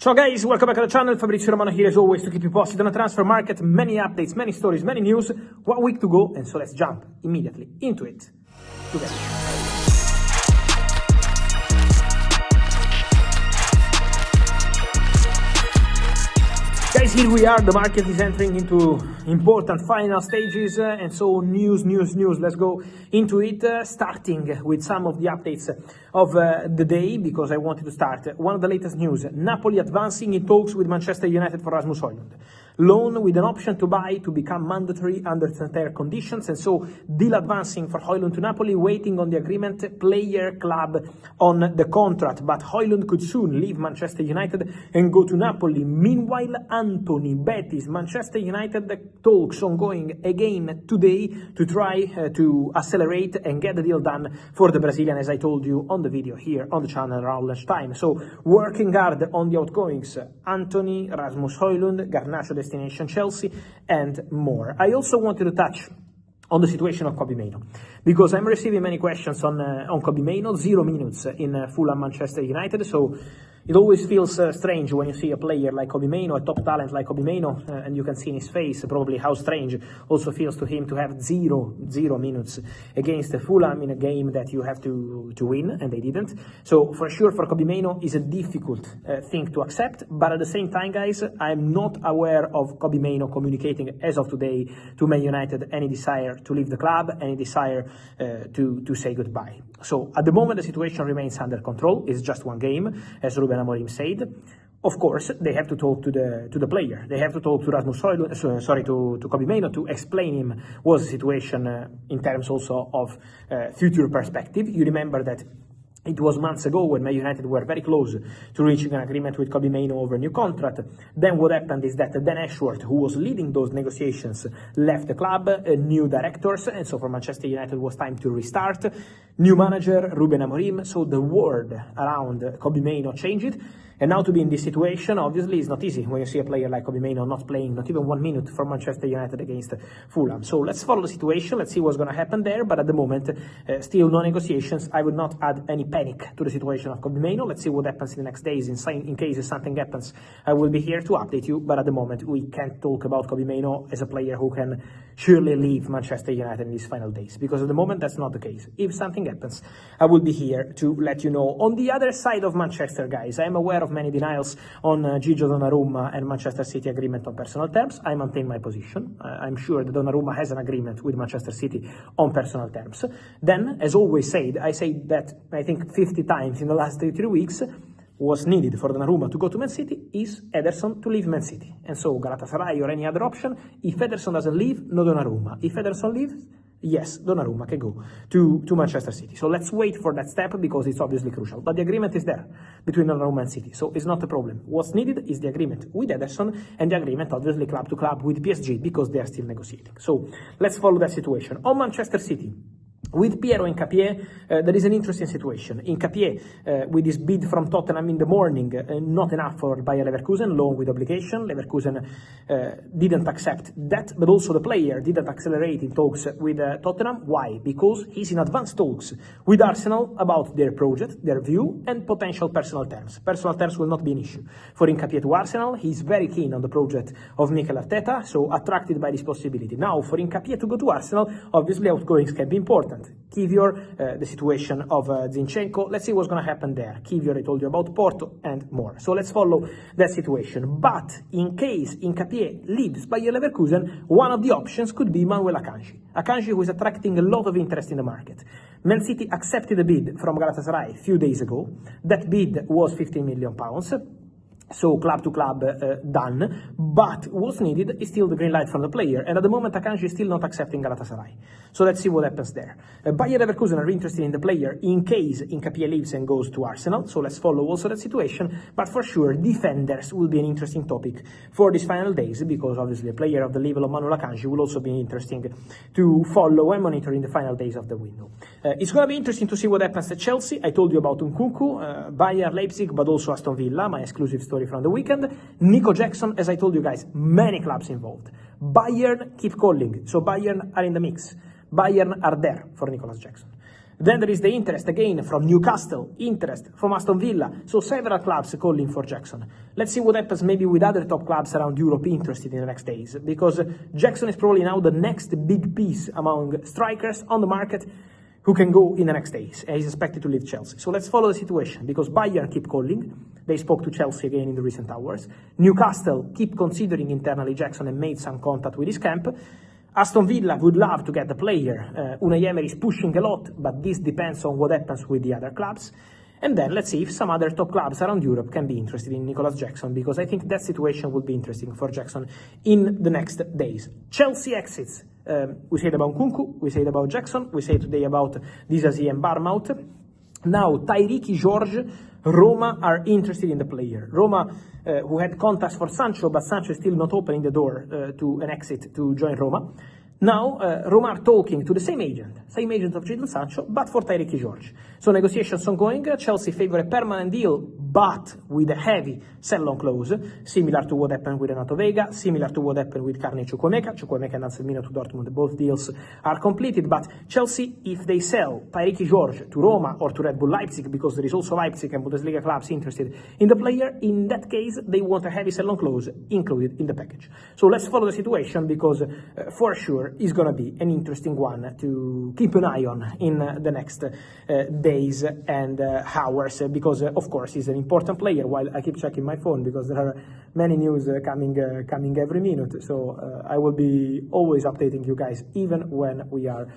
Ciao guys, welcome back to the channel. Fabrizio Romano here as always to keep you posted on the transfer market. Many updates, many stories, many news. 1 week to go, and so let's jump immediately into it together. Guys, here we are. The market is entering into important final stages, and so news. Let's go into it, starting with some of the updates of the day, because I wanted to start. One of the latest news: Napoli advancing in talks with Manchester United for Rasmus Højlund. Loan with an option to buy to become mandatory under certain conditions, and so deal advancing for Højlund to Napoli, waiting on the agreement, player, club on the contract. But Højlund could soon leave Manchester United and go to Napoli. Meanwhile, Antony, Betis, Manchester United, the talks ongoing again today to try to accelerate and get the deal done for the Brazilian, as I told you on the video here on the channel around lunchtime. So working hard on the outgoings: Antony, Rasmus Højlund, Garnacho destination Chelsea, and more. I also wanted to touch on the situation of Mainoo, because I'm receiving many questions on Mainoo. 0 minutes in Fulham Manchester United, so it always feels strange when you see a player like Mainoo, a top talent like Mainoo, and you can see in his face probably how strange also feels to him to have zero minutes against Fulham in a game that you have to win, and they didn't. So for sure, for Mainoo is a difficult thing to accept, but at the same time, guys, I'm not aware of Mainoo communicating as of today to Man United any desire to leave the club, any desire to say goodbye. So at the moment, the situation remains under control. It's just one game, as Ruben Amorim said. Of course, they have to talk to the player. They have to talk to Rasmus Højlund, to Mainoo, to explain him what's the situation in terms also of future perspective. You remember that it was months ago when Man United were very close to reaching an agreement with Mainoo over a new contract. Then what happened is that Dan Ashworth, who was leading those negotiations, left the club, new directors, and so for Manchester United it was time to restart. New manager, Ruben Amorim, so the world around Mainoo changed. And now to be in this situation, obviously, is not easy when you see a player like Mainoo not playing, not even 1 minute for Manchester United against Fulham. So let's follow the situation, let's see what's going to happen there. But at the moment, still no negotiations. I would not add any panic to the situation of Mainoo. Let's see what happens in the next days. In case something happens, I will be here to update you. But at the moment, we can't talk about Mainoo as a player who can surely leave Manchester United in these final days, because at the moment that's not the case. If something happens, I will be here to let you know. On the other side of Manchester, guys, I am aware of many denials on Gigio Donnarumma and Manchester City agreement on personal terms. I maintain my position. I'm sure that Donnarumma has an agreement with Manchester City on personal terms. Then, as always said, I say that I think 50 times in the last 3 weeks, was needed for Donnarumma to go to Man City is Ederson to leave Man City. And so Galatasaray or any other option, if Ederson doesn't leave, no Donnarumma. If Ederson leaves, yes, Donnarumma can go to Manchester City. So let's wait for that step, because it's obviously crucial. But the agreement is there between Donnarumma and City, so it's not a problem. What's needed is the agreement with Ederson, and the agreement obviously club to club with PSG, because they are still negotiating. So let's follow that situation. On Manchester City, with Piero Hincapié, there is an interesting situation. Hincapie, with his bid from Tottenham in the morning, not enough for Bayer Leverkusen, loan with obligation. Leverkusen didn't accept that, but also the player didn't accelerate in talks with Tottenham. Why? Because he's in advanced talks with Arsenal about their project, their view, and potential personal terms. Personal terms will not be an issue for Hincapie to Arsenal. He's very keen on the project of Mikel Arteta, so attracted by this possibility. Now, for Hincapie to go to Arsenal, obviously outgoings can be important. Kivior, the situation of Zinchenko. Let's see what's going to happen there. Kivior, I told you about, Porto, and more. So let's follow that situation. But in case Hincapie leaves Bayer Leverkusen, one of the options could be Manuel Akanji. Akanji, who is attracting a lot of interest in the market. Man City accepted a bid from Galatasaray a few days ago. That bid was £15 million. So club to club done, but what's needed is still the green light from the player, and at the moment Akanji is still not accepting Galatasaray. So let's see what happens there. Bayer Leverkusen are interested in the player in case Hincapie leaves and goes to Arsenal, so let's follow also that situation. But for sure, defenders will be an interesting topic for these final days, because obviously a player of the level of Manuel Akanji will also be interesting to follow and monitor in the final days of the window. It's going to be interesting to see what happens at Chelsea. I told you about Nkunku, Bayern, Leipzig, but also Aston Villa, my exclusive story from the weekend. Nicolás Jackson, as I told you guys, many clubs involved. Bayern keep calling, so Bayern are in the mix. Bayern are there for Nicolás Jackson. Then there is the interest again from Newcastle, interest from Aston Villa, so several clubs calling for Jackson. Let's see what happens maybe with other top clubs around Europe interested in the next days, because Jackson is probably now the next big piece among strikers on the market who can go in the next days, and he's expected to leave Chelsea. So let's follow the situation, because Bayern keep calling. They spoke to Chelsea again in the recent hours. Newcastle keep considering internally Jackson and made some contact with his camp. Aston Villa would love to get the player. Unai Emery is pushing a lot, but this depends on what happens with the other clubs. And then let's see if some other top clubs around Europe can be interested in Nicolás Jackson, because I think that situation will be interesting for Jackson in the next days. Chelsea exits. We said about Nkunku, we said about Jackson, we said today about Disasi and Bournemouth. Now, Tyrique, George, Roma are interested in the player. Roma, who had contacts for Sancho, but Sancho is still not opening the door to an exit to join Roma. Now, Roma are talking to the same agent of Jadon Sancho, but for Tyrique George. So negotiations ongoing. Chelsea favor a permanent deal, but with a heavy sell-on clause, similar to what happened with Renato Vega, similar to what happened with Carne Chukwuemeka and Anselmino to Dortmund. Both deals are completed, but Chelsea, if they sell Tyrique George to Roma or to Red Bull Leipzig, because there is also Leipzig and Bundesliga clubs interested in the player, in that case, they want a heavy sell-on clause included in the package. So let's follow the situation, because for sure, is going to be an interesting one to keep an eye on in the next days and hours, because of course he's an important player, while I keep checking my phone because there are many news coming every minute. So I will be always updating you guys even when we are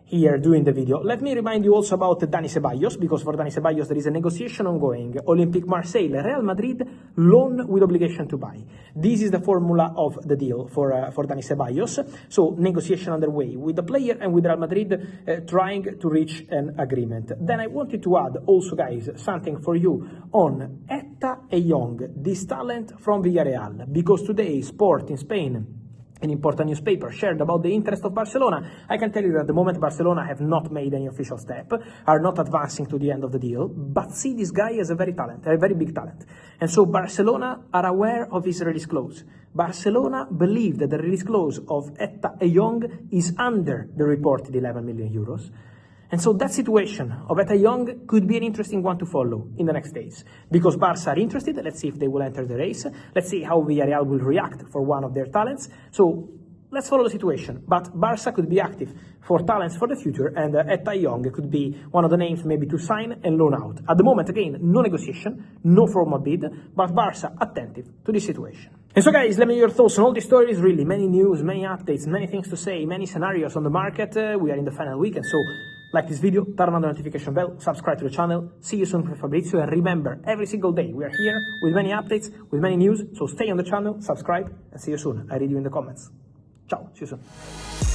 here doing the video. Let me remind you also about Dani Ceballos, because for Dani Ceballos there is a negotiation ongoing. Olympique Marseille Real Madrid, loan with obligation to buy. This is the formula of the deal for Dani Ceballos. So negotiation underway with the player and with Real Madrid trying to reach an agreement. Then I wanted to add also, guys, something for you on Eyoung, this talent from Villarreal, because today Sport in Spain, an important newspaper, shared about the interest of Barcelona. I can tell you that at the moment Barcelona have not made any official step, are not advancing to the end of the deal, but see this guy as a very big talent. And so Barcelona are aware of his release clause. Barcelona believe that the release clause of Eyoung is under the reported 11 million euros. And so that situation of Eyoung could be an interesting one to follow in the next days, because Barca are interested. Let's see if they will enter the race. Let's see how Villarreal will react for one of their talents. So let's follow the situation. But Barca could be active for talents for the future, and Eyoung could be one of the names maybe to sign and loan out. At the moment, again, no negotiation, no formal bid, but Barca attentive to this situation. And so, guys, let me know your thoughts on all these stories. Really, many news, many updates, many things to say, many scenarios on the market. We are in the final week, and so like this video, turn on the notification bell, subscribe to the channel. See you soon with Fabrizio, and remember, every single day we are here with many updates, with many news, so stay on the channel, subscribe, and see you soon. I read you in the comments. Ciao, see you soon.